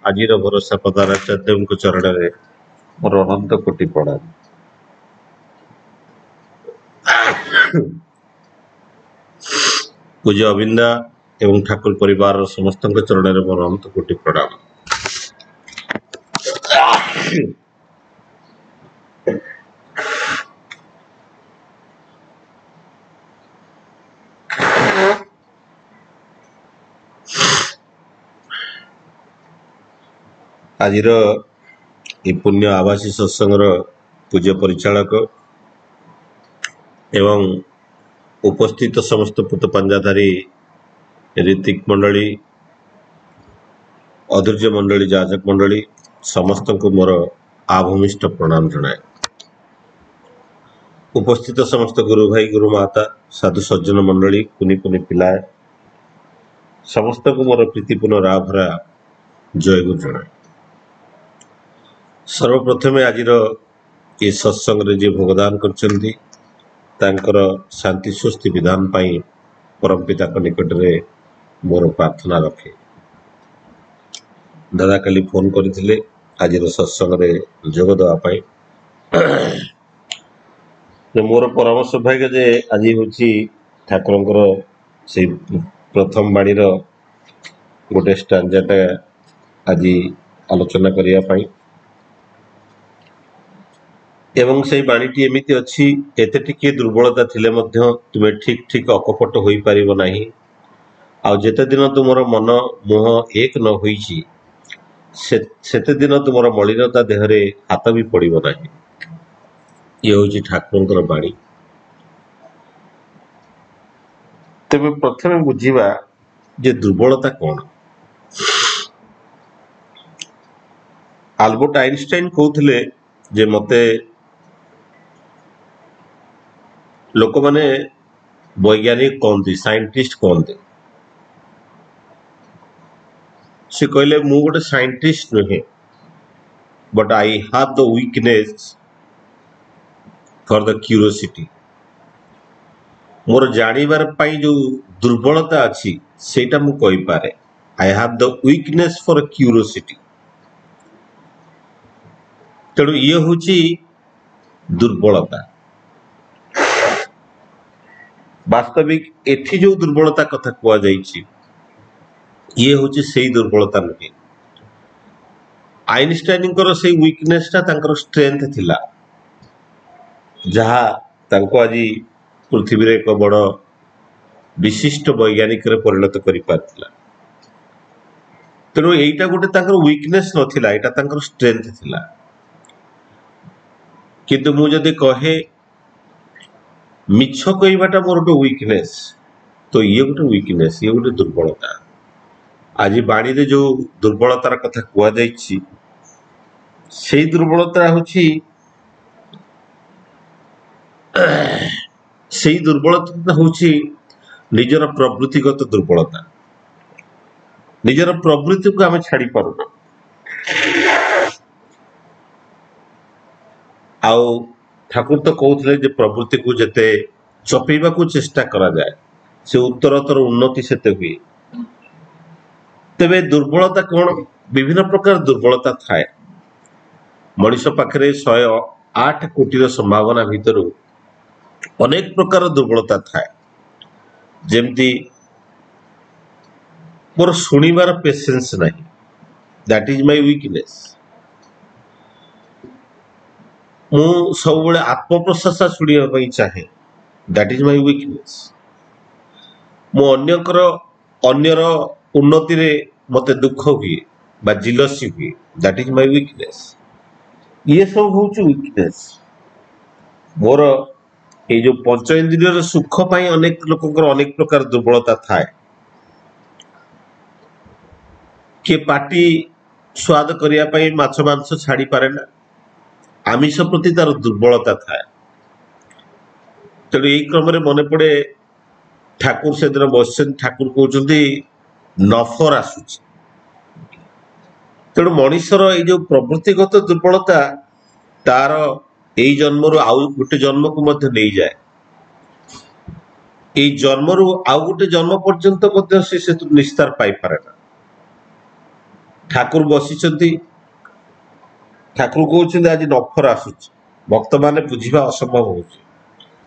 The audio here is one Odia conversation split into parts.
ଆଜିର ଭରସା ପଦାରାଚାର୍ଯ୍ୟଙ୍କ ଚରଣରେ ମୋର ଅନନ୍ତ କୋଟି ପ୍ରଣାମ। ପୂଜ୍ୟ ଅବିନ୍ଦା ଏବଂ ଠାକୁର ପରିବାରର ସମସ୍ତଙ୍କ ଚରଣରେ ମୋର ଅନନ୍ତ କୋଟି ପ୍ରଣାମ। ଆଜିର ଏ ପୁଣ୍ୟ ଆବାସୀ ସତ୍ସଙ୍ଗର ପୂଜ୍ୟ ପରିଚାଳକ ଏବଂ ଉପସ୍ଥିତ ସମସ୍ତ ପୁତ ପାଞ୍ଜାଧାରୀ ରୀତିକ ମଣ୍ଡଳୀ, ଅଧୈର୍ଯ୍ୟ ମଣ୍ଡଳୀ, ଯାଜକ ମଣ୍ଡଳୀ ସମସ୍ତଙ୍କୁ ମୋର ଆଭୂମିଷ୍ଠ ପ୍ରଣାମ ଜଣାଏ। ଉପସ୍ଥିତ ସମସ୍ତ ଗୁରୁ ଭାଇ, ଗୁରୁ ମାତା, ସାଧୁ ସଜ୍ଜନ ମଣ୍ଡଳୀ, କୁନି କୁନି ପିଲା ସମସ୍ତଙ୍କୁ ମୋର ପ୍ରୀତିପୂର୍ଣ୍ଣ ରାଭରା ଜୟଗୁରୁ ଜଣାଏ। ସର୍ବପ୍ରଥମେ ଆଜିର ଏ ସତ୍ସଙ୍ଗରେ ଯିଏ ଭୋଗଦାନ କରିଛନ୍ତି ତାଙ୍କର ଶାନ୍ତି ସ୍ୱସ୍ତି ବିଧାନ ପାଇଁ ପରମ ପିତାଙ୍କ ନିକଟରେ ମୋର ପ୍ରାର୍ଥନା ରଖେ। ଦାଦା କାଲି ଫୋନ କରିଥିଲେ ଆଜିର ସତ୍ସଙ୍ଗରେ ଯୋଗ ଦେବା ପାଇଁ। ମୋର ପରମ ସୌଭାଗ୍ୟ ଯେ ଆଜି ହେଉଛି ଠାକୁରଙ୍କର ସେଇ ପ୍ରଥମ ବାଣୀର ଗୋଟେ ଷ୍ଟାଞ୍ଜାଟା ଆଜି ଆଲୋଚନା କରିବା ପାଇଁ। ଏବଂ ସେଇ ବାଣୀଟି ଏମିତି ଅଛି, ଏତେ ଟିକେ ଦୁର୍ବଳତା ଥିଲେ ମଧ୍ୟ ତୁମେ ଠିକ ଠିକ ଅକପଟ ହୋଇପାରିବ ନାହିଁ। ଆଉ ଯେତେ ଦିନ ତୁମର ମନ ମୁହଁ ଏକ ନ ହୋଇଛି ସେତେ ଦିନ ତୁମର ମଳିନତା ଦେହରେ ହାତ ବି ପଡ଼ିବ ନାହିଁ। ଇଏ ହେଉଛି ଠାକୁରଙ୍କର ବାଣୀ। ତେବେ ପ୍ରଥମେ ବୁଝିବା ଯେ ଦୁର୍ବଳତା କ'ଣ। ଆଲବର୍ଟ ଆଇନଷ୍ଟାଇନ କହୁଥିଲେ ଯେ ମତେ ଲୋକମାନେ ବୈଜ୍ଞାନିକ କହନ୍ତି, ସାଇଣ୍ଟିଷ୍ଟ କହନ୍ତି। ସେ କହିଲେ ମୁଁ ଗୋଟେ ସାଇଣ୍ଟିଷ୍ଟ ନୁହେଁ, but I have the weakness for the curiosity. ମୋର ଜାଣିବାର ପାଇଁ ଯୋଉ ଦୁର୍ବଳତା ଅଛି ସେଇଟା ମୁଁ କହିପାରେ। I have the weakness for curiosity. ତେଣୁ ଇଏ ହେଉଛି ଦୁର୍ବଳତା। ବାସ୍ତବିକ ଏଠି ଯୋଉ ଦୁର୍ବଳତା କଥା କୁହାଯାଇଛି ଇଏ ହେଉଛି ସେଇ ଦୁର୍ବଳତା ନୁହେଁ। ଆଇନଷ୍ଟାଇନଙ୍କର ସେଇ ୱିକନେସଟା ତାଙ୍କର ଷ୍ଟ୍ରେନ୍ଥ ଥିଲା, ଯାହା ତାଙ୍କୁ ଆଜି ପୃଥିବୀରେ ଏକ ବଡ଼ ବିଶିଷ୍ଟ ବୈଜ୍ଞାନିକରେ ପରିଣତ କରିପାରିଥିଲା। ତେଣୁ ଏଇଟା ଗୋଟେ ତାଙ୍କର ୱିକନେସ୍ ନଥିଲା, ଏଇଟା ତାଙ୍କର ଷ୍ଟ୍ରେନ୍ଥ ଥିଲା। କିନ୍ତୁ ମୁଁ ଯଦି କହେ ମିଛ କହିବାଟା ମୋର ଗୋଟେ ୱିକନେସ୍, ତ ଇଏ ଗୋଟେ ୱିକନେସ୍, ଇଏ ଗୋଟେ ଦୁର୍ବଳତା। ଆଜି ବାଣୀରେ ଯୋଉ ଦୁର୍ବଳତାର କଥା କୁହାଯାଇଛି ସେଇ ଦୁର୍ବଳତା ହେଉଛି ନିଜର ପ୍ରବୃତ୍ତିଗତ ଦୁର୍ବଳତା। ନିଜର ପ୍ରବୃତ୍ତିକୁ ଆମେ ଛାଡ଼ି ପାରୁନା। ଆଉ ଠାକୁର ତ କହୁଥିଲେ ଯେ ପ୍ରବୃତ୍ତିକୁ ଯେତେ ଚପେଇବାକୁ ଚେଷ୍ଟା କରାଯାଏ ସେ ଉତ୍ତରତର ଉନ୍ନତି ସେତେ ହୁଏ। ତେବେ ଦୁର୍ବଳତା କ'ଣ? ବିଭିନ୍ନ ପ୍ରକାର ଦୁର୍ବଳତା ଥାଏ। ମଣିଷ ପାଖରେ 108 କୋଟିର ସମ୍ଭାବନା ଭିତରୁ ଅନେକ ପ୍ରକାର ଦୁର୍ବଳତା ଥାଏ। ଯେମିତି ମୋର ଶୁଣିବାର ପେସେନ୍ସ ନାହିଁ, ଦ୍ୟାଟ୍ ଇଜ ମାଇ ୱିକନେସ୍। ମୁଁ ସବୁବେଳେ ଆତ୍ମପ୍ରଶଂସା ଶୁଣିବା ପାଇଁ ଚାହେଁ, ଦ୍ୟାଟ୍ ଇଜ ମାଇ ୱିକନେସ୍। ମୁଁ ଅନ୍ୟର ଉନ୍ନତିରେ ମତେ ଦୁଃଖ ହୁଏ ବା ଜିଲସି ହୁଏ, ଦ୍ୟାଟ୍ ଇଜ ମାଇ ୱିକନେସ୍। ଇଏ ସବୁ ହେଉଛି ୱିକନେସ୍। ମୋର ଏଇ ଯୋଉ ପଞ୍ଚ ଇନ୍ଦ୍ରିୟର ସୁଖ ପାଇଁ ଅନେକ ଲୋକଙ୍କର ଅନେକ ପ୍ରକାର ଦୁର୍ବଳତା ଥାଏ। କିଏ ପାଟି ସ୍ୱାଦ କରିବା ପାଇଁ ମାଛ ମାଂସ ଛାଡ଼ି ପାରେ ନା, ଆମିଷ ପ୍ରତି ତାର ଦୁର୍ବଳତା ଥାଏ। ତେଣୁ ଏଇ କ୍ରମରେ ମନେ ପଡ଼େ ଠାକୁର ସେଦିନ ବସିଛନ୍ତି, ଠାକୁର କହୁଛନ୍ତି ନଫର ଆସୁଛି। ତେଣୁ ମଣିଷର ଏଇ ଯୋଉ ପ୍ରବୃତ୍ତିଗତ ଦୁର୍ବଳତା ତାର ଏଇ ଜନ୍ମରୁ ଆଉ ଗୋଟେ ଜନ୍ମକୁ ମଧ୍ୟ ନେଇଯାଏ। ଏଇ ଜନ୍ମରୁ ଆଉ ଗୋଟେ ଜନ୍ମ ପର୍ଯ୍ୟନ୍ତ ମଧ୍ୟ ସେ ସେଥିରୁ ନିସ୍ତାର ପାଇପାରେ ନା। ଠାକୁର ବସିଛନ୍ତି, ଠାକୁର କହୁଛନ୍ତି ଆଜି ନଫର ଆସୁଛି। ଭକ୍ତ ମାନେ ବୁଝିବା ଅସମ୍ଭବ ହଉଛି,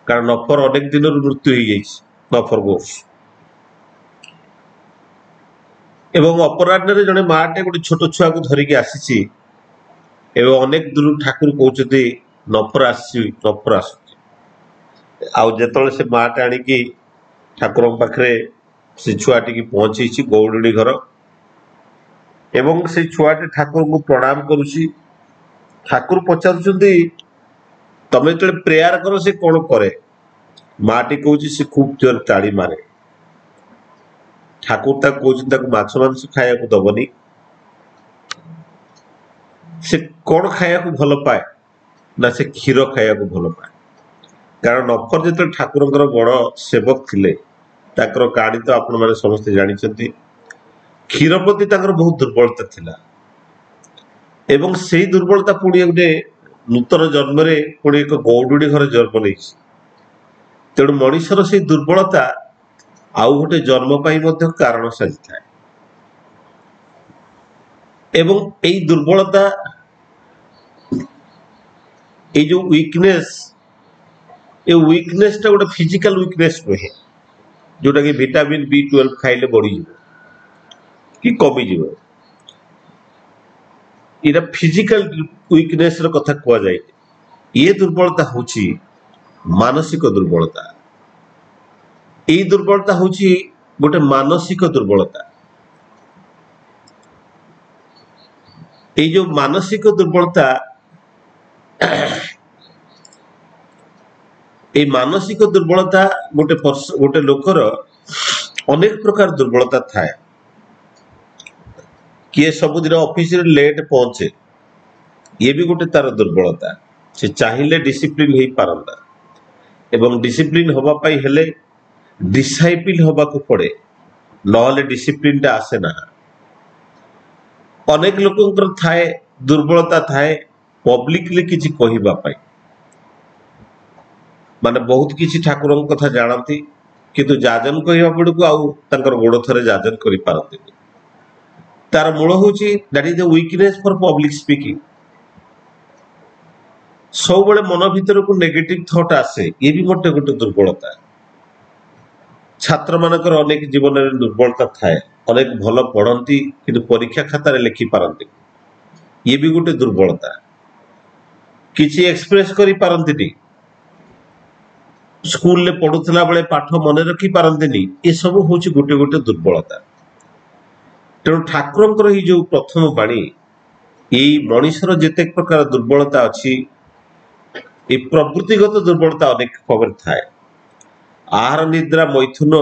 କାରଣ ନଫର ଅନେକ ଦିନରୁ ମୃତ୍ୟୁ ହେଇଯାଇଛି। ନଫର କହୁଛି ଏବଂ ଅପରାହ୍ନରେ ଜଣେ ମାଟେ ଗୋଟେ ଛୋଟ ଛୁଆକୁ ଧରିକି ଆସିଛି ଏବଂ ଅନେକ ଦୂରରୁ ଠାକୁର କହୁଛନ୍ତି ନଫର ଆସିଛି, ନଫର ଆସୁଛି। ଆଉ ଯେତେବେଳେ ସେ ମାଟେ ଆଣିକି ଠାକୁରଙ୍କ ପାଖରେ ସେ ଛୁଆଟିକି ପହଞ୍ଚେଇଛି ଗୌଡୁଣୀ ଘର ଏବଂ ସେ ଛୁଆଟି ଠାକୁରଙ୍କୁ ପ୍ରଣାମ କରୁଛି। ଠାକୁର ପଚାରୁଛନ୍ତି ତମେ ଯେତେବେଳେ ପ୍ରେୟାର କର ସେ କଣ କରେ? ମାଟି କହୁଛି ସେ ଖୁବ ଜୋର ତାଳି ମାରେ। ଠାକୁର ତାକୁ କହୁଛନ୍ତି ତାକୁ ମାଛ ମାଂସ ଖାଇବାକୁ ଦବନି। ସେ କଣ ଖାଇବାକୁ ଭଲ ପାଏ? ନା ସେ କ୍ଷୀର ଖାଇବାକୁ ଭଲ ପାଏ। କାରଣ ନଫର ଯେତେବେଳେ ଠାକୁରଙ୍କର ବଡ ସେବକ ଥିଲେ, ତାଙ୍କର କାହାଣୀ ତ ଆପଣମାନେ ସମସ୍ତେ ଜାଣିଛନ୍ତି। କ୍ଷୀର ପ୍ରତି ତାଙ୍କର ବହୁତ ଦୁର୍ବଳତା ଥିଲା ଏବଂ ସେଇ ଦୁର୍ବଳତା ପୁଣି ଗୋଟେ ନୂତନ ଜନ୍ମରେ ପୁଣି ଏକ ଗୌଡୁଣୀ ଘରେ ଜନ୍ମ ନେଇଛି। ତେଣୁ ମଣିଷର ସେଇ ଦୁର୍ବଳତା ଆଉ ଗୋଟେ ଜନ୍ମ ପାଇଁ ମଧ୍ୟ କାରଣ ସାଜିଥାଏ ଏବଂ ଏଇ ଦୁର୍ବଳତା, ଏଇ ଯୋଉ ୱିକନେସ୍, ଏ ୱିକନେସଟା ଗୋଟେ ଫିଜିକାଲ ୱିକନେସ୍ ନୁହେଁ, ଯୋଉଟା କି ଭିଟାମିନ୍ B12 ଖାଇଲେ ବଢିଯିବ କି କମିଯିବ। ଏଇଟା ଫିଜିକାଲ ୱିକନେସ ର କଥା କୁହାଯାଏ। ଏ ଦୁର୍ବଳତା ହଉଛି ମାନସିକ ଦୁର୍ବଳତା। ଏଇ ଦୁର୍ବଳତା ହଉଛି ଗୋଟେ ମାନସିକ ଦୁର୍ବଳତା। ଏଇ ଯୋଉ ମାନସିକ ଦୁର୍ବଳତା, এই ମାନସିକ ଦୁର୍ବଳତା ଗୋଟେ ଲୋକର ଅନେକ ପ୍ରକାର ଦୁର୍ବଳତା ଥାଏ। କିଏ ସବୁଦିନ ଅଫିସରେ ଲେଟ୍ ପହଞ୍ଚେ, ଇଏ ବି ଗୋଟେ ତାର ଦୁର୍ବଳତା। ସେ ଚାହିଁଲେ ଡିସିପ୍ଲିନ ହେଇପାରନ୍ତା ଏବଂ ଡିସିପ୍ଲିନ ହବା ପାଇଁ ହେଲେ ଡିସାଇପିଲ ହବାକୁ ପଡେ, ନହେଲେ ଡିସିପ୍ଲିନଟା ଆସେ ନାହିଁ। ଅନେକ ଲୋକଙ୍କର ଥାଏ ଦୁର୍ବଳତା ଥାଏ ପବ୍ଲିକଲି କିଛି କହିବା ପାଇଁ, ମାନେ ବହୁତ କିଛି ଠାକୁରଙ୍କ କଥା ଜାଣନ୍ତି କିନ୍ତୁ ଯାଜନ କହିବା ବେଳକୁ ଆଉ ତାଙ୍କର ଗୋଡ ଥରେ ଯାଜନ କରିପାରନ୍ତିନି। ତାର ମୂଳ ହଉଛି that is the weakness for public speaking. ସବୁବେଳେ ମନ ଭିତରକୁ ନେଗେଟିଭ ଥଟ୍ ଆସେ, ଇଏ ବି ଗୋଟେ ଗୋଟେ ଦୁର୍ବଳତା। ଛାତ୍ର ମାନଙ୍କର ଅନେକ ଜୀବନରେ ଦୁର୍ବଳତା ଥାଏ, ଅନେକ ଭଲ ପଢନ୍ତି କିନ୍ତୁ ପରୀକ୍ଷା ଖାତାରେ ଲେଖି ପାରନ୍ତି, ଇଏ ବି ଗୋଟେ ଦୁର୍ବଳତା। କିଛି ଏକ୍ସପ୍ରେସ କରିପାରନ୍ତିନି, ସ୍କୁଲରେ ପଢୁଥିଲା ବେଳେ ପାଠ ମନେ ରଖି ପାରନ୍ତିନି, ଏସବୁ ହଉଛି ଗୋଟେ ଗୋଟେ ଦୁର୍ବଳତା। ତେଣୁ ଠାକୁରଙ୍କର ଏଇ ଯୋଉ ପ୍ରଥମ ବାଣୀ, ଏଇ ମଣିଷର ଯେତେ ପ୍ରକାର ଦୁର୍ବଳତା ଅଛି, এই ପ୍ରବୃତ୍ତିଗତ ଦୁର୍ବଳତା ଅନେକ ଭାବରେ ଥାଏ। ଆହାର ନିଦ୍ରା ମୈଥୁନ,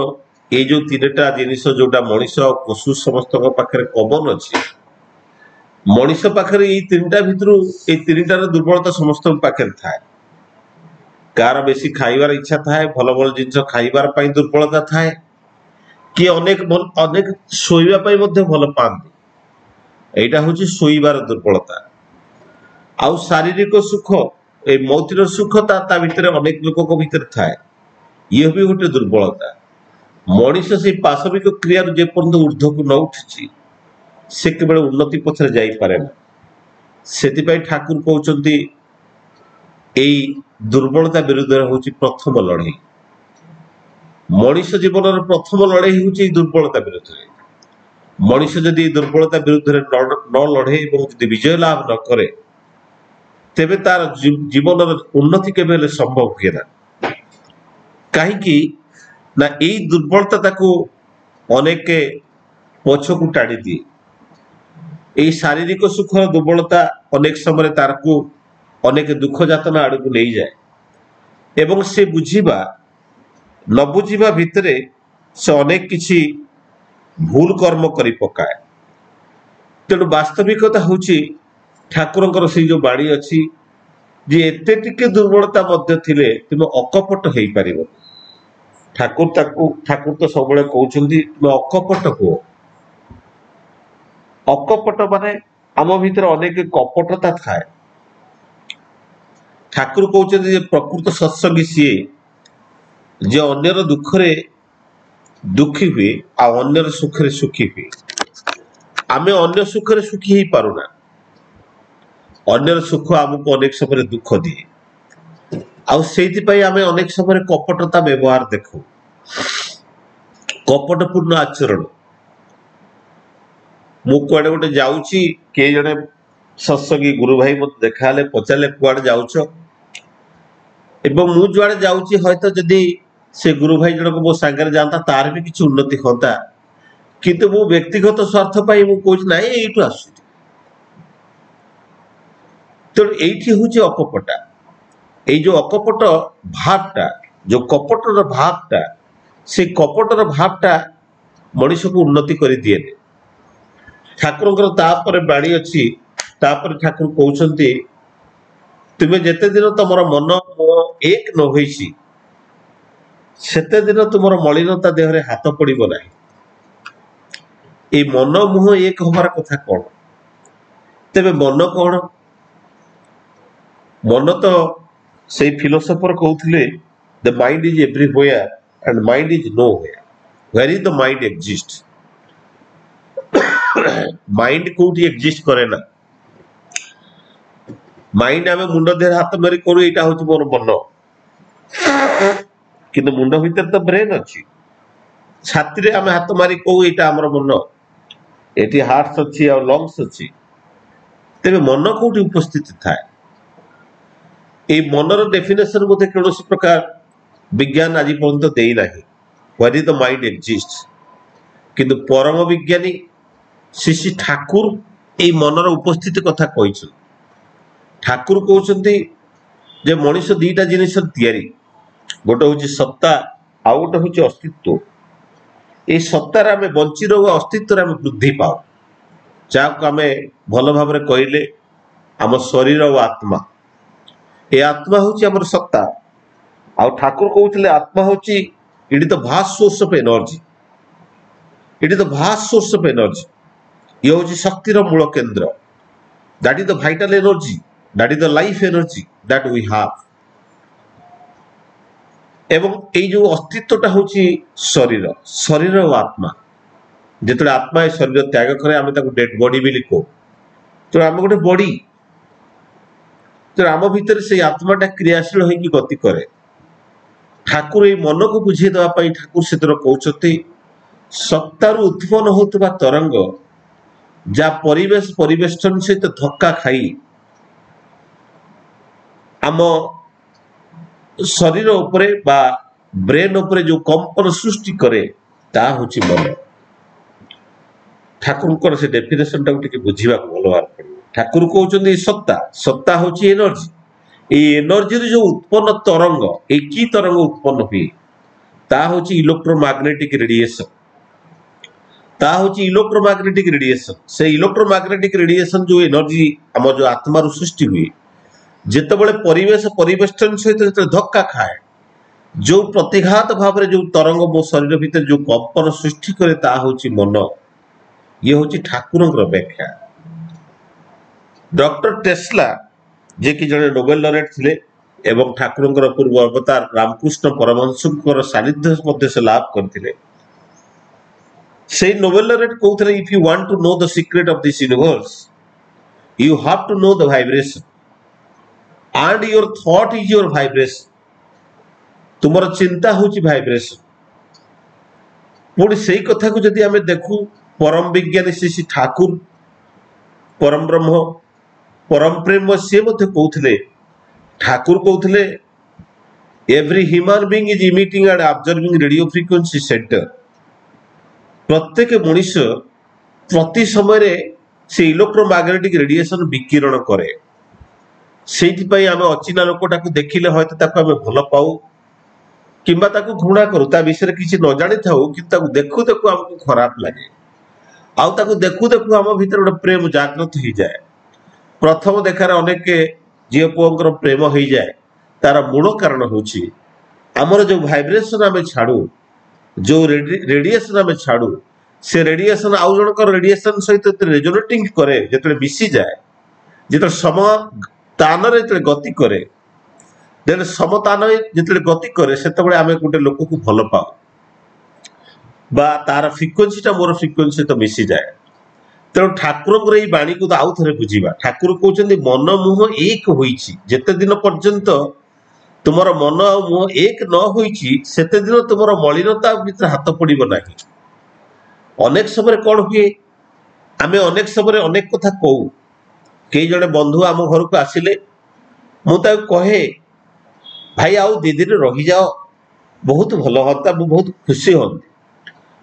ଏଇ ଯୋଉ ତିନିଟା ଜିନିଷ ଯୋଉଟା ମଣିଷ ଆଉ ପଶୁ ସମସ୍ତଙ୍କ ପାଖରେ କମନ ଅଛି, ମଣିଷ ପାଖରେ ଏଇ ତିନିଟା ଭିତରୁ ଏଇ ତିନିଟାର ଦୁର୍ବଳତା ସମସ୍ତଙ୍କ ପାଖରେ ଥାଏ। କାହାର ବେଶୀ ଖାଇବାର ଇଚ୍ଛା ଥାଏ, ଭଲ ଭଲ ଜିନିଷ ଖାଇବାର ପାଇଁ ଦୁର୍ବଳତା ଥାଏ, କିଏ ଅନେକ ଶୋଇବା ପାଇଁ ମଧ୍ୟ ଭଲ ପାଆନ୍ତି, এইটা হচ্ছে শোইবার দুর্বলতা। ଆଉ ଶାରୀରିକ ସୁଖ, এই ମୌତିର ସୁଖ ତା ଭିତରେ ଅନେକ ଲୋକଙ୍କ ଭିତରେ ଥାଏ, ଇଏ ବି ଗୋଟେ ଦୁର୍ବଳତା। ମଣିଷ ସେଇ ପାଶବିକ କ୍ରିୟାରୁ ଯେପର୍ଯ୍ୟନ୍ତ ଉର୍ଦ୍ଧ୍ୱକୁ ନ ଉଠିଛି, ସେ କେବଳ ଉନ୍ନତି ପଥରେ ଯାଇପାରେ ନା। ସେଥିପାଇଁ ଠାକୁର କହୁଛନ୍ତି ଏଇ ଦୁର୍ବଳତା ବିରୁଦ୍ଧରେ ହଉଛି ପ୍ରଥମ ଲଢେଇ। ମଣିଷ ଜୀବନର ପ୍ରଥମ ଲଢେଇ ହଉଛି ଏଇ ଦୁର୍ବଳତା ବିରୁଦ୍ଧରେ। ମଣିଷ ଯଦି ଏଇ ଦୁର୍ବଳତା ବିରୁଦ୍ଧରେ ନ ଲଢେ ଏବଂ ଯଦି ବିଜୟ ଲାଭ ନ କରେ, ତେବେ ତାର ଜୀବନର ଉନ୍ନତି କେବେ ହେଲେ ସମ୍ଭବ ହୁଏ ନା। କାହିଁକି ନା ଏଇ ଦୁର୍ବଳତା ତାକୁ ଅନେକ ପଛକୁ ଟାଣି ଦିଏ। ଏଇ ଶାରୀରିକ ସୁଖର ଦୁର୍ବଳତା ଅନେକ ସମୟରେ ତାରକୁ ଅନେକ ଦୁଃଖ ଯାତନା ଆଡକୁ ନେଇଯାଏ ଏବଂ ସେ ବୁଝିବା ନ ବୁଝିବା ଭିତରେ ସେ ଅନେକ କିଛି ଭୁଲ କର୍ମ କରି ପକାଏ। ତେଣୁ ବାସ୍ତବିକତା ହଉଛି ଠାକୁରଙ୍କର ସେଇ ଯୋଉ ବାଣୀ ଅଛି ଯେ ଏତେ ଟିକେ ଦୁର୍ବଳତା ମଧ୍ୟ ଥିଲେ ତୁମେ ଅକପଟ ହେଇପାରିବ। ଠାକୁର ତ ସବୁବେଳେ କହୁଛନ୍ତି ତୁମେ ଅକପଟ ହୁଅ। ଅକପଟ ମାନେ ଆମ ଭିତରେ ଅନେକ କପଟତା ଥାଏ। ଠାକୁର କହୁଛନ୍ତି ଯେ ପ୍ରକୃତ ସତ୍ସଙ୍ଗୀ ସିଏ ଯେ ଅନ୍ୟର ଦୁଃଖରେ ଦୁଃଖୀ ହୁଏ ଆଉ ଅନ୍ୟର ସୁଖରେ ସୁଖୀ ହୁଏ। आमे अन्य सुखरे सुखी ही पारुना अन्यर सुख आमको अनेक समय दुख दिए आउ सेइथिपाई आमे अनेक समय कपटता व्यवहार देखु कपटपूर्ण आचरण मु कुआडे गोटे जाउची के जने सत्संगी गुरु भाई मत देखाले पचारे कुआडे जाउछ एवं मु जुआडे जाउची हयतो जदी से गुरु भाई जनक मो सांगरे जानता तार भी किछि उन्नति होता किंतु मु व्यक्तिगत स्वार्थ पाई मु कोच नाही एइटु आसु तो एइठी होची अकपटा এই যে অকপট ভাবটা যে কপটর ভাবটা সেই কপটর ভাবটা মଣିষକୁ উন্নতি କରି ଦିଏନି ଠାକୁରଙ୍କର ତାପରେ ବାଣୀ ଅଛି ତାପରେ ଠାକୁର କହୁଛନ୍ତି ତୁମେ ଯେତେ ଦିନ ତମର ମନ ଏକ ନ ହୋଇଛି ସେତେ ଦିନ ତୁମର ମଳିନତା ଦେହରେ ହାତ ପଡ଼ିବ ନାହିଁ এই ମନ ମୁହଁ ଏକ ହବାର କଥା କଣ ତେବେ ମନ କଣ ମନ ତ সেই philosopher কହୁଥିଲେ the mind is everywhere and mind is nowhere where is the mind exist mind কোটি exist করে না মাইন্ড আমি মুন্ড দেহରେ হাত মারি কରୁ এটা হচ্ছে মোর মন কিন্তু মুন্ড ভিতরে তো ব্রেন ଅଛି ଛାତିରେ ଆମେ ହାତ ମାରି କହୁ ଏଇଟା ଆମର ମନ ଏଠି ହାର୍ଟ ଅଛି ଆଉ ଲଙ୍ଗସ ଅଛି ତେବେ ମନ କୋଉଠି ଉପସ୍ଥିତ ଥାଏ এই মনর ডেফিনেশন মধ্যে কৌশি প্রকার বিজ্ঞান আজ পর্যন্ত দেই ନାହିଁ what is the mind exist কিন্তু পরম বিজ্ঞানী শ্রী শ্রী ঠাকুর এই মনর উপস্থিতি কথা কইছেন ঠাকুর কହୁଛନ୍ତି যে মଣିଷ দুইটা জিনিস তৈরি গোটে হচ্ছে সত্তা আর গোটে হচ্ছে অস্তিত্ব এই সত্তার আমি বঞ্চি রহু অস্তিত্বর আমি বৃদ্ধি পাও যাহাକୁ ଆମେ ଭଲ ଭାବରେ କହିଲେ ଆମ ଶରୀର ଓ ଆତ୍ମା ए आत्मा हूँ आम सत्ता आउ ठाकुर कहते आत्मा हूँ it is the vast source of energy it is the vast source of energy ये हूँ शक्तिर मूल केंद्र that is the vital energy that is the life energy that we have एवं ये जो अस्तित्वटा हूँ शरीर शरीर और आत्मा जिते आत्मा ए शरीर त्याग करे आम डेड बॉडी भी कहू तो आम गोटे बॉडी तो आम भितर से आत्माटा क्रियाशील होगी गति करे ठाकुर ये मन को बुझे देवाई ठाकुर से कहते सत्तार उत्पन्न होता तरंग जा परिवेश परिवेष्टन सहित धक्का खाई आम शरीर उपरे बा ब्रेन उपरे जो कंपन सृष्टि करे ता होची मन ठाकुर से डेफिनेशन टाइम बुझा भल भाव पड़े ठाकुर कहते सत्ता सत्ता हूँ एनर्जी ये एनर्जी जो उत्पन्न तरंग ये की तरंग उत्पन्न हुए ता हूँ इलेक्ट्रोमैग्नेटिक रेडिएशन ता हूँ इलेक्ट्रोमैग्नेटिक रेडिएशन से इलेक्ट्रोमैग्नेटिक रेडिएशन जो एनर्जी आम जो आत्मा सृष्टि हुए जितेबाला परिवेश परिवेष्टन सहित धक्का खाए जो प्रतिघात भाव जो तरंग मो शरीर भितर जो कंपन सृष्टि करे ता हूँ मन ये हूँ ठाकुर व्याख्या डॉक्टर टेस्ला जे कि जड़े नोबेल लॉरेट थे एवं ठाकुर पूर्व अवतार रामकृष्ण परमहंसर सानिध्य से लाभ करते से नोबेल लॉरेट कहते if you want to know the secret of this universe you have to know the vibration and your thought is your vibration तुमर चिंता होची वाइब्रेशन पुणी से कथा को जदि आमे देखू परम विज्ञानी श्री ठाकुर परम ब्रह्म परम प्रेम सी कहते ठाकुर कहते every human being is emitting and observing radio frequency centre प्रत्येक मनीष प्रति समय से इलेक्ट्रोमैग्नेटिक रेडिएशन विकिरण करे से आम अचिना लोकटा को देखिले हयतो आम भल पाऊ किंबा घृणा करू ता विषय किसी न जानी था कि देखु देखु आमको खराब लगे आउ देखु देखु आम भीतर गोटे प्रेम जागृत हो जाए प्रथम देखार अनेक झी पुओं प्रेम हो जाए तार मूल कारण हूँ आमर जो वाइब्रेशन आम छाड़ू जो रेडिएशन आम छाड़ू से रेडिएशन आउ जनकर रेडिएशन सहित रेजोनेटिंग करे जो मिसी जाए जो समतान गति करे देन समतान जो गति करे से आम गोटे लोक को भल पाऊ बा तार फ्रिक्वेंसीटा मोर फ्रिक्वेंसी तो मिसी जाए ତେଣୁ ଠାକୁରଙ୍କର ଏଇ ବାଣୀକୁ ଆଉ ଥରେ ବୁଝିବା। ଠାକୁର କହୁଛନ୍ତି ମନ ମୁହଁ ଏକ ହୋଇଛି, ଯେତେ ଦିନ ପର୍ଯ୍ୟନ୍ତ ତୁମର ମନ ଆଉ ମୁହଁ ଏକ ନ ହୋଇଛି ସେତେ ଦିନ ତୁମର ମଳିନତା ଭିତରେ ହାତ ପଡିବ ନାହିଁ। ଅନେକ ସମୟରେ କଣ ହୁଏ, ଆମେ ଅନେକ ସମୟରେ ଅନେକ କଥା କହୁ। କେହି ଜଣେ ବନ୍ଧୁ ଆମ ଘରକୁ ଆସିଲେ ମୁଁ ତାକୁ କହେ ଭାଇ ଆଉ 2 ଦିନ ରହିଯାଅ, ବହୁତ ଭଲ ହୁଅନ୍ତା, ମୁଁ ବହୁତ ଖୁସି ହୁଅନ୍ତି।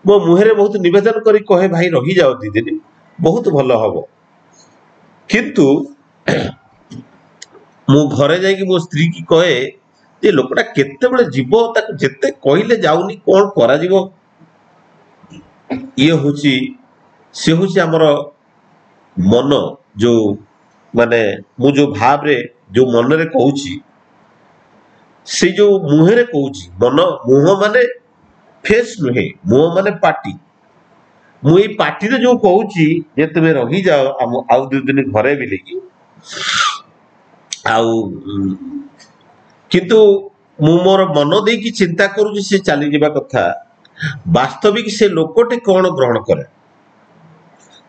ମୋ ମୁହଁରେ ବହୁତ ନିବେଦନ କରି କହେ ଭାଇ ରହିଯାଅ 2 ଦିନ, ବହୁତ ଭଲ ହବ। କିନ୍ତୁ ମୁଁ ଘରେ ଯାଇକି ମୋ ସ୍ତ୍ରୀ କି କହେ ଯେ ଲୋକଟା କେତେବେଳେ ଯିବ, ତାକୁ ଯେତେ କହିଲେ ଯାଉନି, କଣ କରାଯିବ। ଇଏ ହଉଛି ସେ ହଉଛି ଆମର ମନ, ଯୋଉ ମାନେ ମୁଁ ଯୋଉ ଭାବରେ ଯୋଉ ମନରେ କହୁଛି ସେ ଯୋଉ ମୁହଁରେ କହୁଛି। ମନ ମୁହଁ ମାନେ ଫେସ୍ ନୁହେଁ, ମୁହଁ ମାନେ ପାଟି। ମୁଁ ଏଇ ପାଟିରେ ଯୋଉ କହୁଛି ଯେ ତୁମେ ରହିଯାଅ ଆଉ 2 ଦିନ ଘରେ ବିଲିକି, ଆଉ କିନ୍ତୁ ମୁଁ ମୋର ମନ ଦେଇକି ଚିନ୍ତା କରୁଛି ସେ ଚାଲିଯିବା କଥା। ବାସ୍ତବିକ ସେ ଲୋକଟି କଣ ଗ୍ରହଣ କରେ?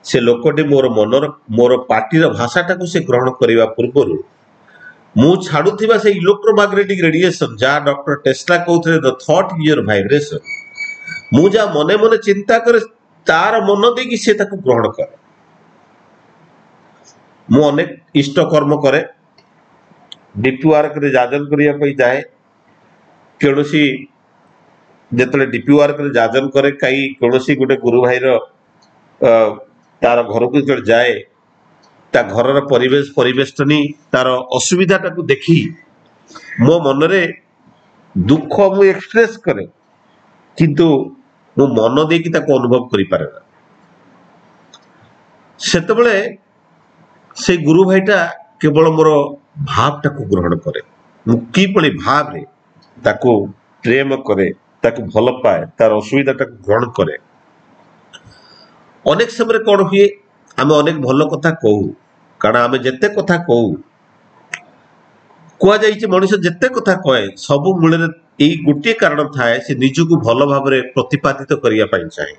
ସେ ଲୋକଟି ମୋର ପାଟିର ଭାଷାଟାକୁ ସେ ଗ୍ରହଣ କରିବା ପୂର୍ବରୁ ମୁଁ ଛାଡୁଥିବା ସେ ଇଲେକ୍ଟ୍ରୋମାଗ୍ନେଟିକ ରେଡିଏସନ, ଯାହା ଡକ୍ଟର ଟେସ୍ଲା କହୁଥିଲେ ଦ ଥଟ୍ ଇଜ ୟୋର ଭାଇବ୍ରେସନ, ମୁଁ ଯାହା ମନେ ମନେ ଚିନ୍ତା କରେ ତାର ମନ ଦେଇକି ସେ ତାକୁ ଗ୍ରହଣ କରେ। ମୁଁ ଅନେକ ଇଷ୍ଟ କର୍ମ କରେ, ଡିପି ୱାର୍କରେ ଯାଜନ କରିବା ପାଇଁ ଯାଏ। କୌଣସି ଯେତେବେଳେ ଡିପି ୱାର୍କରେ ଯାଜନ କରେ, କୌଣସି ଗୋଟେ ଗୁରୁ ଭାଇର ତାର ଘରକୁ ଯେତେବେଳେ ଯାଏ, ତା ଘରର ପରିବେଷ୍ଟନୀ ତାର ଅସୁବିଧାଟାକୁ ଦେଖି ମୋ ମନରେ ଦୁଃଖ ମୁଁ ଏକ୍ସପ୍ରେସ କରେ, କିନ୍ତୁ ମୁଁ ମନ ଦେଇକି ତାକୁ ଅନୁଭବ କରିପାରେ ନା। ସେତେବେଳେ ସେଇ ଗୁରୁ ଭାଇଟା କେବଳ ମୋର ଭାବଟାକୁ ଗ୍ରହଣ କରେ। ମୁଁ କିଭଳି ଭାବରେ ତାକୁ ପ୍ରେମ କରେ, ତାକୁ ଭଲ ପାଏ, ତାର ଅସୁବିଧାଟାକୁ ଗ୍ରହଣ କରେ। ଅନେକ ସମୟରେ କଣ ହୁଏ, ଆମେ ଅନେକ ଭଲ କଥା କହୁ, କାରଣ ଆମେ ଯେତେ କଥା କହୁ, କୁହାଯାଇଛି ମଣିଷ ଯେତେ କଥା କହେ ସବୁ ମୂଳରେ ଏଇ ଗୋଟିଏ କାରଣ ଥାଏ, ସେ ନିଜକୁ ଭଲ ଭାବରେ ପ୍ରତିପାଦିତ କରିବା ପାଇଁ ଚାହେଁ।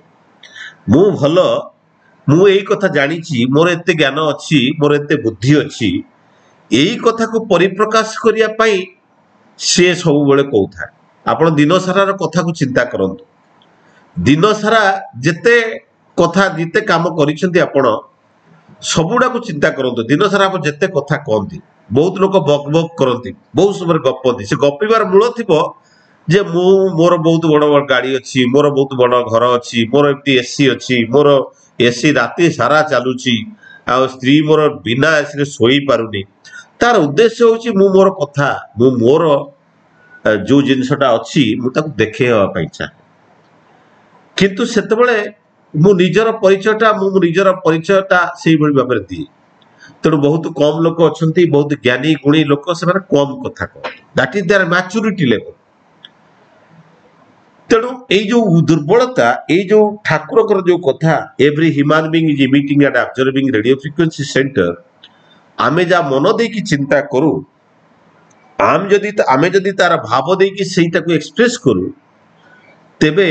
ମୁଁ ଏଇ କଥା ଜାଣିଛି, ମୋର ଏତେ ଜ୍ଞାନ ଅଛି, ମୋର ଏତେ ବୁଦ୍ଧି ଅଛି, ଏଇ କଥାକୁ ପରିପ୍ରକାଶ କରିବା ପାଇଁ ସିଏ ସବୁବେଳେ କହୁଥାଏ। ଆପଣ ଦିନ ସାରାର କଥାକୁ ଚିନ୍ତା କରନ୍ତୁ, ଦିନ ସାରା ଯେତେ କାମ କରିଛନ୍ତି ଆପଣ ସବୁଗୁଡାକୁ ଚିନ୍ତା କରନ୍ତୁ। ଦିନ ସାରା ଆପଣ ଯେତେ କଥା କହନ୍ତି, ବହୁତ ଲୋକ ବକ୍ ବକ୍ କରନ୍ତି, ବହୁତ ସମୟରେ ଗପନ୍ତି। ସେ ଗପିବାର ମୂଳ ଥିବ ଯେ ମୋର ବହୁତ ବଡ ବଡ ଗାଡି ଅଛି, ମୋର ବହୁତ ବଡ ଘର ଅଛି, ମୋର ଏମିତି ଏସି ଅଛି, ମୋର ଏସି ରାତି ସାରା ଚାଲୁଛି, ଆଉ ସ୍ତ୍ରୀ ମୋର ବିନା ଏସିରେ ଶୋଇ ପାରୁନି। ତାର ଉଦ୍ଦେଶ୍ୟ ହଉଛି ମୁଁ ମୋର ଯୋଉ ଜିନିଷଟା ଅଛି ମୁଁ ତାକୁ ଦେଖେଇ ହେବା ପାଇଁ ଚାହେଁ। କିନ୍ତୁ ସେତେବେଳେ ମୁଁ ନିଜର ପରିଚୟଟା ସେଇଭଳି ଭାବରେ ଦିଏ। ତେଣୁ ବହୁତ କମ ଲୋକ ଅଛନ୍ତି, ବହୁତ ଜ୍ଞାନୀ ଗୁଣୀ ଲୋକ, ସେମାନେ କମ କଥା କହନ୍ତି। That is their maturity level. ତେଣୁ ଏଇ ଯୋଉ ଦୁର୍ବଳତା, ଏଇ ଯୋଉ ଠାକୁରଙ୍କର ଯୋଉ କଥା, every human being is emitting and observing radio frequency center, ଆମେ ଯାହା ମନ ଦେଇକି ଚିନ୍ତା କରୁ, ଆମେ ଯଦି ତାର ଭାବ ଦେଇକି ସେଇଟାକୁ ଏକ୍ସପ୍ରେସ କରୁ, ତେବେ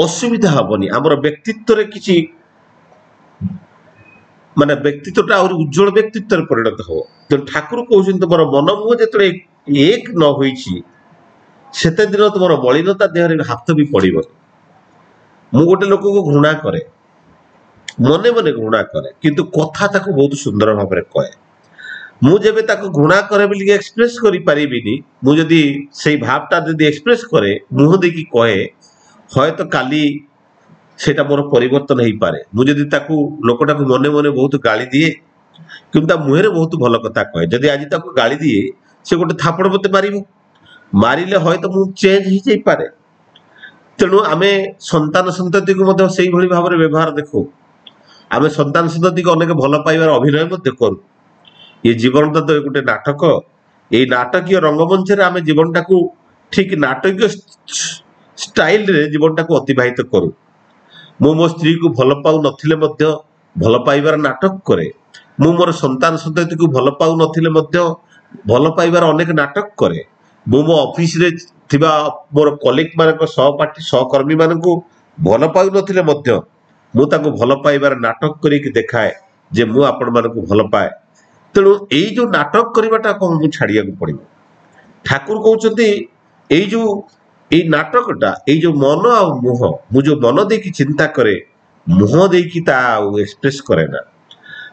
ଅସୁବିଧା ହବନି। ଆମର ବ୍ୟକ୍ତିତ୍ୱରେ କିଛି ବ୍ୟକ୍ତିତ୍ୱଟା ଆହୁରି ଉଜ୍ଜଳ ବ୍ୟକ୍ତିତ୍ୱରେ ପରିଣତ ହବ। ତେଣୁ ଠାକୁର କହୁଛନ୍ତି ତୁମର ମନ ମୁହଁ ଯେତେବେଳେ ଏକ ନ ହୋଇଛି ସେତେ ଦିନ ତୁମର ମଳିନତା ଦେହରେ ହାତ ବି ପଡିବନି। ମୁଁ ଗୋଟେ ଲୋକକୁ ଘୃଣା କରେ, ମନେ ମନେ ଘୃଣା କରେ, କିନ୍ତୁ କଥା ତାକୁ ବହୁତ ସୁନ୍ଦର ଭାବରେ କହେ। ମୁଁ ଯେବେ ତାକୁ ଘୃଣା କରେ ବୋଲି ଏକ୍ସପ୍ରେସ କରିପାରିବିନି, ମୁଁ ଯଦି ସେଇ ଭାବଟା ଯଦି ଏକ୍ସପ୍ରେସ କରେ, ମୁହଁ ଦେଇକି କହେ, ହୟତ କାଲି ସେଇଟା ମୋର ପରିବର୍ତ୍ତନ ହେଇପାରେ। ମୁଁ ଯଦି ଲୋକଟାକୁ ମନେ ମନେ ବହୁତ ଗାଳି ଦିଏ, କିନ୍ତୁ ତା ମୁହଁରେ ବହୁତ ଭଲ କଥା କହେ, ଯଦି ଆଜି ତାକୁ ଗାଳି ଦିଏ, ସେ ଗୋଟେ ଥାପଡ଼ ମତେ ମାରିଲେ ହୟତ ମୁଁ ଚେଞ୍ଜ ହେଇଯାଇପାରେ। ତେଣୁ ଆମେ ସନ୍ତାନ ସନ୍ତତିକୁ ମଧ୍ୟ ସେଇଭଳି ଭାବରେ ବ୍ୟବହାର ଦେଖୁ। ଆମେ ସନ୍ତାନ ସନ୍ତତିକୁ ଅନେକ ଭଲ ପାଇବାର ଅଭିନୟ ମଧ୍ୟ କରୁ। ଏ ଜୀବନଟା ତ ଗୋଟେ ନାଟକ, ଏଇ ନାଟକୀୟ ରଙ୍ଗମଞ୍ଚରେ ଆମେ ଜୀବନଟାକୁ ଠିକ ନାଟକୀୟ ଷ୍ଟାଇଲରେ ଜୀବନଟାକୁ ଅତିବାହିତ କରୁ। ମୁଁ ମୋ ସ୍ତ୍ରୀକୁ ଭଲ ପାଉନଥିଲେ ମଧ୍ୟ ଭଲ ପାଇବାର ନାଟକ କରେ। ମୁଁ ମୋର ସନ୍ତାନ ସନ୍ତତିକୁ ଭଲ ପାଉନଥିଲେ ମଧ୍ୟ ଭଲ ପାଇବାର ଅନେକ ନାଟକ କରେ। ମୁଁ ମୋ ଅଫିସରେ ଥିବା ମୋର କଲିଗ ମାନଙ୍କ ସହପାଠୀ ସହକର୍ମୀ ମାନଙ୍କୁ ଭଲ ପାଉନଥିଲେ ମଧ୍ୟ ମୁଁ ତାକୁ ଭଲ ପାଇବାର ନାଟକ କରିକି ଦେଖାଏ ଯେ ମୁଁ ଆପଣମାନଙ୍କୁ ଭଲ ପାଏ। ତେଣୁ ଏଇ ଯୋଉ ନାଟକ କରିବାଟା କଣ ମୁଁ ଛାଡିବାକୁ ପଡିବ। ଠାକୁର କହୁଛନ୍ତି ଏଇ ଯୋଉ ଏଇ ନାଟକଟା, ଏଇ ଯୋଉ ମନ ଆଉ ମୁହଁ, ମୁଁ ଯୋଉ ମନ ଦେଇକି ଚିନ୍ତା କରେ, ମୁହଁ ଦେଇକି ତା ଆଉ ଏକ୍ସପ୍ରେସ କରେ ନା।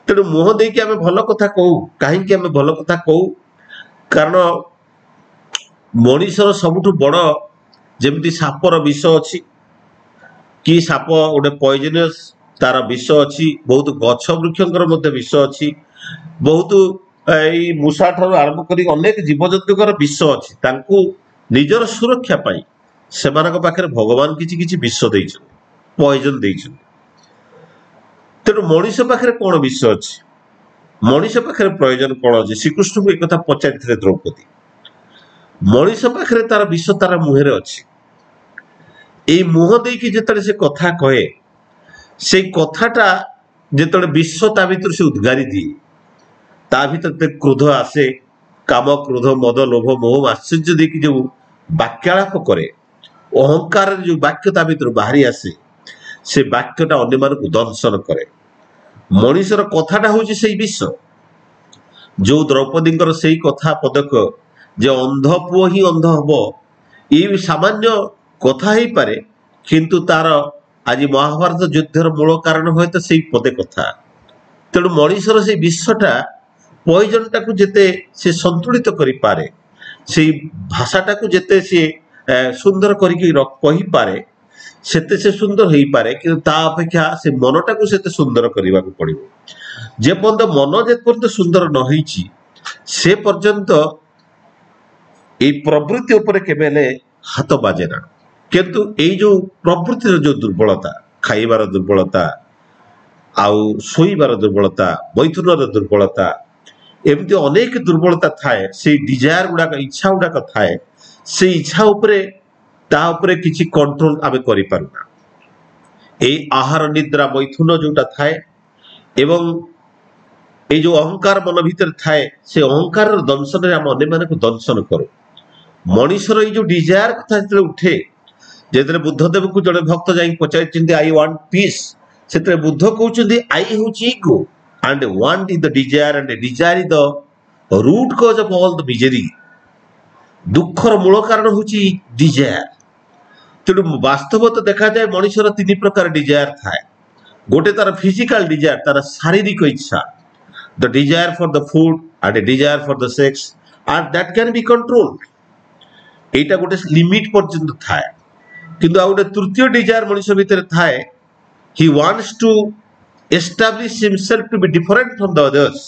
ତେଣୁ ମୁହଁ ଦେଇକି ଆମେ ଭଲ କଥା କହୁ। କାହିଁକି ଆମେ ଭଲ କଥା କହୁ? କାରଣ ମଣିଷର ସବୁଠୁ ବଡ, ଯେମିତି ସାପର ବିଷ ଅଛି, କି ସାପ ଗୋଟେ ପଏଜନିୟସ, ତାର ବିଷ ଅଛି। ବହୁତ ଗଛ ବୃକ୍ଷଙ୍କର ମଧ୍ୟ ବିଷ ଅଛି। ବହୁତ ଏଇ ମୂଷା ଠାରୁ ଆରମ୍ଭ କରି ଅନେକ ଜୀବଜନ୍ତୁଙ୍କର ବିଷ ଅଛି। ତାଙ୍କୁ ନିଜର ସୁରକ୍ଷା ପାଇଁ ସେମାନଙ୍କ ପାଖରେ ଭଗବାନ କିଛି କିଛି ବିଷ ଦେଇଛନ୍ତି, ପଏଜନ ଦେଇଛନ୍ତି। ତେଣୁ ମଣିଷ ପାଖରେ କଣ ବିଷ ଅଛି? ମଣିଷ ପାଖରେ ପ୍ରୟୋଜନ କଣ ଅଛି? ଶ୍ରୀକୃଷ୍ଣଙ୍କୁ ଏକଥା ପଚାରିଥିଲେ ଦ୍ରୌପଦୀ। ମଣିଷ ପାଖରେ ତାର ବିଷ ତାର ମୁହଁରେ ଅଛି। ଏଇ ମୁହଁ ଦେଇକି ଯେତେବେଳେ ସେ କଥା କହେ, ସେଇ କଥାଟା ଯେତେବେଳେ ବିଷ ତା ଭିତରୁ ସେ ଉଦ୍ଗାରି ଦିଏ, ତା ଭିତରେ କ୍ରୋଧ ଆସେ, କାମ, କ୍ରୋଧ, ମଦ, ଲୋଭ, ମୋହ, ଆଶ୍ଚର୍ଯ୍ୟ ଦେଇକି ଯୋଉ ବାକ୍ୟାଳାପ କରେ, ଅହଙ୍କାରରେ ଯୋଉ ବାକ୍ୟ ତା ଭିତରୁ ବାହାରି ଆସେ, ସେ ବାକ୍ୟଟା ଅନ୍ୟମାନଙ୍କୁ ଦଂଶନ କରେ। ମଣିଷର କଥାଟା ହଉଛି ସେଇ ବିଷ। ଯୋଉ ଦ୍ରୌପଦୀଙ୍କର ସେଇ କଥା ପଦକ ଯେ ଅନ୍ଧ ପୁଅ ହିଁ ଅନ୍ଧ ହବ, ଏଇ ସାମାନ୍ୟ କଥା ହେଇପାରେ, କିନ୍ତୁ ତାର ଆଜି ମହାଭାରତ ଯୁଦ୍ଧର ମୂଳ କାରଣ ହୁଏତ ସେଇ ପଦେ କଥା। ତେଣୁ ମଣିଷର ସେଇ ବିଶ୍ୱଟା, ପଏଜନଟାକୁ ଯେତେ ସେ ସନ୍ତୁଳିତ କରିପାରେ, ସେଇ ଭାଷାଟାକୁ ଯେତେ ସେ ସୁନ୍ଦର କରିକି କହିପାରେ, ସେତେ ସେ ସୁନ୍ଦର ହେଇପାରେ। କିନ୍ତୁ ତା ଅପେକ୍ଷା ସେ ମନଟାକୁ ସେତେ ସୁନ୍ଦର କରିବାକୁ ପଡିବ। ଯେ ପର୍ଯ୍ୟନ୍ତ ମନ ଯେପର୍ଯ୍ୟନ୍ତ ସୁନ୍ଦର ନ ହେଇଛି, ସେ ପର୍ଯ୍ୟନ୍ତ ଏଇ ପ୍ରବୃତ୍ତି ଉପରେ କେବେ ହେଲେ ହାତ ବାଜେ ନା। କିନ୍ତୁ ଏଇ ଯୋଉ ପ୍ରବୃତ୍ତିର ଯୋଉ ଦୁର୍ବଳତା, ଖାଇବାର ଦୁର୍ବଳତା, ଆଉ ଶୋଇବାର ଦୁର୍ବଳତା, ମୈଥୁନର ଦୁର୍ବଳତା, ଏମିତି ଅନେକ ଦୁର୍ବଳତା ଥାଏ। ସେଇ ଡିଜାୟାର ଗୁଡାକ, ଇଚ୍ଛା ଗୁଡାକ ଥାଏ। ସେଇ ଇଚ୍ଛା ଉପରେ, ତା ଉପରେ କିଛି କଣ୍ଟ୍ରୋଲ ଆମେ କରିପାରୁନା। ଏଇ ଆହାର, ନିଦ୍ରା, ମୈଥୁନ ଯୋଉଟା ଥାଏ, ଏବଂ ଏଇ ଯୋଉ ଅହଙ୍କାର ମନ ଭିତରେ ଥାଏ, ସେ ଅହଙ୍କାରର ଦଂଶନରେ ଆମେ ଅନ୍ୟମାନଙ୍କୁ ଦଂଶନ କରୁ। ମଣିଷର ଏଇ ଯୋଉ ଡିଜାୟାର କଥା ଯେତେବେଳେ ଉଠେ, ଯେତେବେଳେ ବୁଦ୍ଧଦେବଙ୍କୁ ଜଣେ ଭକ୍ତ ଯାଇକି ପଚାରିଛନ୍ତି ଆଇ ୱାଣ୍ଟ ପିସ୍, ସେଥିରେ ବୁଦ୍ଧ କହୁଛନ୍ତି ଆଇ ହେଉଛି ego and want is the desire and desire is the root cause of all the misery। ଦୁଃଖର ମୂଳ କାରଣ ହେଉଛି ଡିଜାୟାର। ତେଣୁ ବାସ୍ତବତ ଦେଖାଯାଏ ମଣିଷର ତିନି ପ୍ରକାର ଡିଜାୟାର ଥାଏ। ଗୋଟେ ତାର ଫିଜିକାଲ ଡିଜାୟାର, ତାର ଶାରୀରିକ ଇଚ୍ଛା, the desire for the food and a desire for the sex, and that can be controlled। এইটা ଗୋଟେ ଲିମିଟ ପର୍ଯ୍ୟନ୍ତ ଥାଏ। କିନ୍ତୁ ଆଉ ଗୋଟେ ତୃତୀୟ ଡିଜାୟାର ମଣିଷ ଭିତରେ ଥାଏ, he wants to establish himself to be different from the others।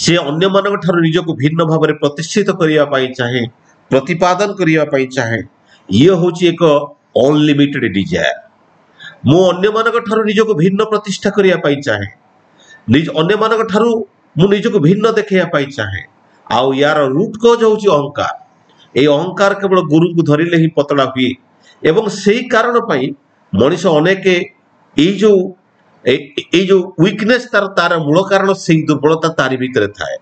ସେ ଅନ୍ୟମାନଙ୍କ ଠାରୁ ନିଜକୁ ଭିନ୍ନ ଭାବରେ ପ୍ରତିଷ୍ଠିତ କରିବା ପାଇଁ ଚାହେଁ, ପ୍ରତିପାଦନ କରିବା ପାଇଁ ଚାହେଁ। ଇଏ ହେଉଛି ଏକ ଅନଲିମିଟେଡ ଡିଜାୟାର। ମୁଁ ଅନ୍ୟମାନଙ୍କ ଠାରୁ ନିଜକୁ ଭିନ୍ନ ପ୍ରତିଷ୍ଠା କରିବା ପାଇଁ ଚାହେଁ, ଅନ୍ୟମାନଙ୍କ ଠାରୁ ମୁଁ ନିଜକୁ ଭିନ୍ନ ଦେଖେଇବା ପାଇଁ ଚାହେଁ। ଆଉ ୟାର ରୁଟ କଜ ହେଉଛି ଅହଙ୍କାର। ଏଇ ଅହଙ୍କାର କେବଳ ଗୁରୁଙ୍କୁ ଧରିଲେ ହିଁ ପତଳା ହୁଏ। ଏବଂ ସେଇ କାରଣ ପାଇଁ ମଣିଷ ଅନେକ ଏଇ ଯୋଉ ୱିକନେସ, ତାର ମୂଳ କାରଣ ସେଇ ଦୁର୍ବଳତା ତାରି ଭିତରେ ଥାଏ।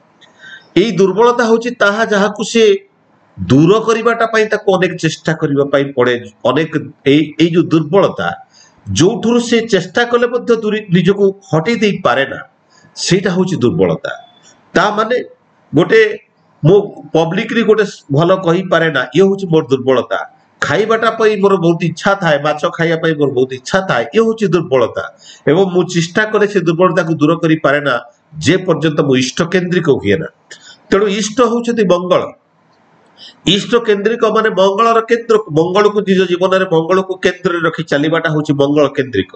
ଏଇ ଦୁର୍ବଳତା ହେଉଛି ତାହା ଯାହାକୁ ସେ ଦୂର କରିବାଟା ପାଇଁ ତାକୁ ଅନେକ ଚେଷ୍ଟା କରିବା ପାଇଁ ପଡେ। ଅନେକ ଏଇ ଯୋଉ ଦୁର୍ବଳତା, ଯୋଉଠୁରୁ ସେ ଚେଷ୍ଟା କଲେ ମଧ୍ୟ ନିଜକୁ ହଟେଇ ଦେଇ ପାରେ ନା, ସେଇଟା ହେଉଛି ଦୁର୍ବଳତା। ତା ମାନେ ଗୋଟେ ମୁଁ ପବ୍ଲିକଲି ଗୋଟେ ଭଲ କହିପାରେ ନା, ଇଏ ହେଉଛି ମୋର ଦୁର୍ବଳତା। ଖାଇବାଟା ପାଇଁ ମୋର ବହୁତ ଇଚ୍ଛା ଥାଏ, ମାଛ ଖାଇବା ପାଇଁ ମୋର ବହୁତ ଇଚ୍ଛା ଥାଏ, ଇଏ ହେଉଛି ଦୁର୍ବଳତା। ଏବଂ ମୁଁ ଚେଷ୍ଟା କରେ ସେ ଦୁର୍ବଳତାକୁ ଦୂର କରିପାରେ ନା, ଯେ ପର୍ଯ୍ୟନ୍ତ ମୁଁ ଇଷ୍ଟ କେନ୍ଦ୍ରିକ ହୁଏ ନା। ତେଣୁ ଇଷ୍ଟ ହେଉଛନ୍ତି ମଙ୍ଗଳ। ଇଷ୍ଟ କେନ୍ଦ୍ରିକ ମାନେ ମଙ୍ଗଳର କେନ୍ଦ୍ର, ମଙ୍ଗଳକୁ ନିଜ ଜୀବନରେ ମଙ୍ଗଳକୁ କେନ୍ଦ୍ରରେ ରଖି ଚାଲିବାଟା ହେଉଛି ମଙ୍ଗଳ କେନ୍ଦ୍ରିକ।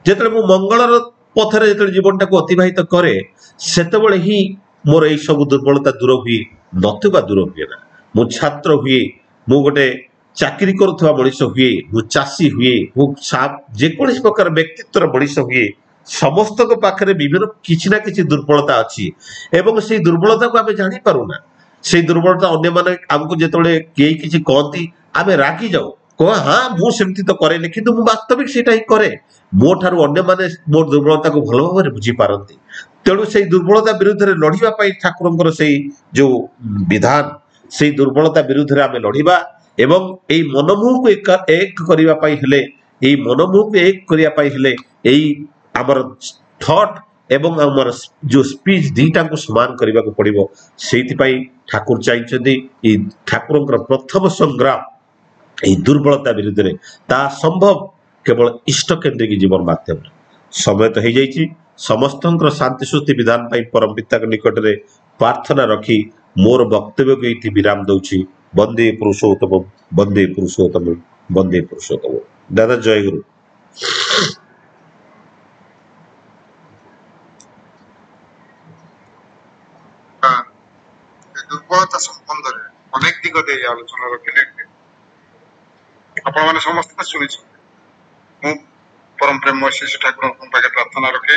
ଯେତେବେଳେ ମୁଁ ମଙ୍ଗଳର ପଥରେ ଯେତେବେଳେ ଜୀବନଟାକୁ ଅତିବାହିତ କରେ, ସେତେବେଳେ ହିଁ ମୋର ଏଇ ସବୁ ଦୁର୍ବଳତା ଦୂର ହୁଏ, ନଥିବା ଦୂର ହୁଏ ନା। ମୁଁ ଛାତ୍ର ହୁଏ, ମୁଁ ଗୋଟେ ଚାକିରି କରୁଥିବା ମଣିଷ ହୁଏ, ମୁଁ ଚାଷୀ ହୁଏ, ମୁଁ ଯେକୌଣସି ପ୍ରକାର ବ୍ୟକ୍ତିତ୍ୱର ମଣିଷ ହୁଏ, ସମସ୍ତଙ୍କ ପାଖରେ ବିଭିନ୍ନ କିଛି ନା କିଛି ଦୁର୍ବଳତା ଅଛି। ଏବଂ ସେଇ ଦୁର୍ବଳତାକୁ ଆମେ ଜାଣିପାରୁନା। ସେଇ ଦୁର୍ବଳତା ଅନ୍ୟମାନେ ଆମକୁ ଯେତେବେଳେ କେହି କିଛି କହନ୍ତି, ଆମେ ରାଗି ଯାଉ, ହଁ ମୁଁ ସେମିତି ତ କରେନି, କିନ୍ତୁ ମୁଁ ବାସ୍ତବିକ ସେଇଟା ହିଁ କରେ। ମୋ ଠାରୁ ଅନ୍ୟମାନେ ମୋ ଦୁର୍ବଳତାକୁ ଭଲ ଭାବରେ ବୁଝିପାରନ୍ତି। ତେଣୁ ସେଇ ଦୁର୍ବଳତା ବିରୁଦ୍ଧରେ ଲଢିବା ପାଇଁ ଠାକୁରଙ୍କର ସେଇ ଯୋଉ ବିଧାନ, ସେଇ ଦୁର୍ବଳତା ବିରୁଦ୍ଧରେ ଆମେ ଲଢିବା। ଏବଂ ଏଇ ମନମୋହକୁ ଏକ କରିବା ପାଇଁ ହେଲେ এই ମନୋଭାବକୁ ଏକ କରିବା ପାଇଁ ହେଲେ ଏଇ ଆମର ଥଟ୍ ଏବଂ ଆମର ଯୋଉ ସ୍ପିଚ୍ ଦିଟାଙ୍କୁ ସମାନ କରିବାକୁ ପଡିବ। ସେଇଥିପାଇଁ ଠାକୁର ଚାହିଁଛନ୍ତି ଏଇ ଠାକୁରଙ୍କର ପ୍ରଥମ ସଂଗ୍ରାମ এই ଦୁର୍ବଳତା ବିରୁଦ୍ଧରେ ତାହା ସମ୍ଭବ କେବଳ ଇଷ୍ଟ କେନ୍ଦ୍ରିକ ଜୀବନ ମାଧ୍ୟମରେ। ସମୟ ତ ହେଇଯାଇଛି। ସମସ୍ତଙ୍କର ଶାନ୍ତି ସୁସ୍ଥି ବିଧାନ ପାଇଁ ପରମ ପିତାଙ୍କ ନିକଟରେ ପ୍ରାର୍ଥନା ରଖି ମୋର ବକ୍ତବ୍ୟକୁ ଏଇଠି ବିରାମ ଦଉଛି। ବନ୍ଦେ ପୁରୁଷୋତ୍ତମ, ବନ୍ଦେ ପୁରୁଷୋତ୍ତମ, ବନ୍ଦେ ପୁରୁଷୋତ୍ତମ। ଦାଦା ଜୟ ଗୁରୁ। ଦୁର୍ବଳତା ସମ୍ବନ୍ଧରେ ଅନେକ ଦିଗ ଦେଇ ଆଲୋଚନା ରଖିଲେ। ଆପଣମାନେ ସମସ୍ତେ ଶୁଣିଛନ୍ତି। ମୁଁ ପରମ ପ୍ରେମ ଶିଶୁ ଠାକୁରଙ୍କ ପାଖେ ପ୍ରାର୍ଥନା ରଖେ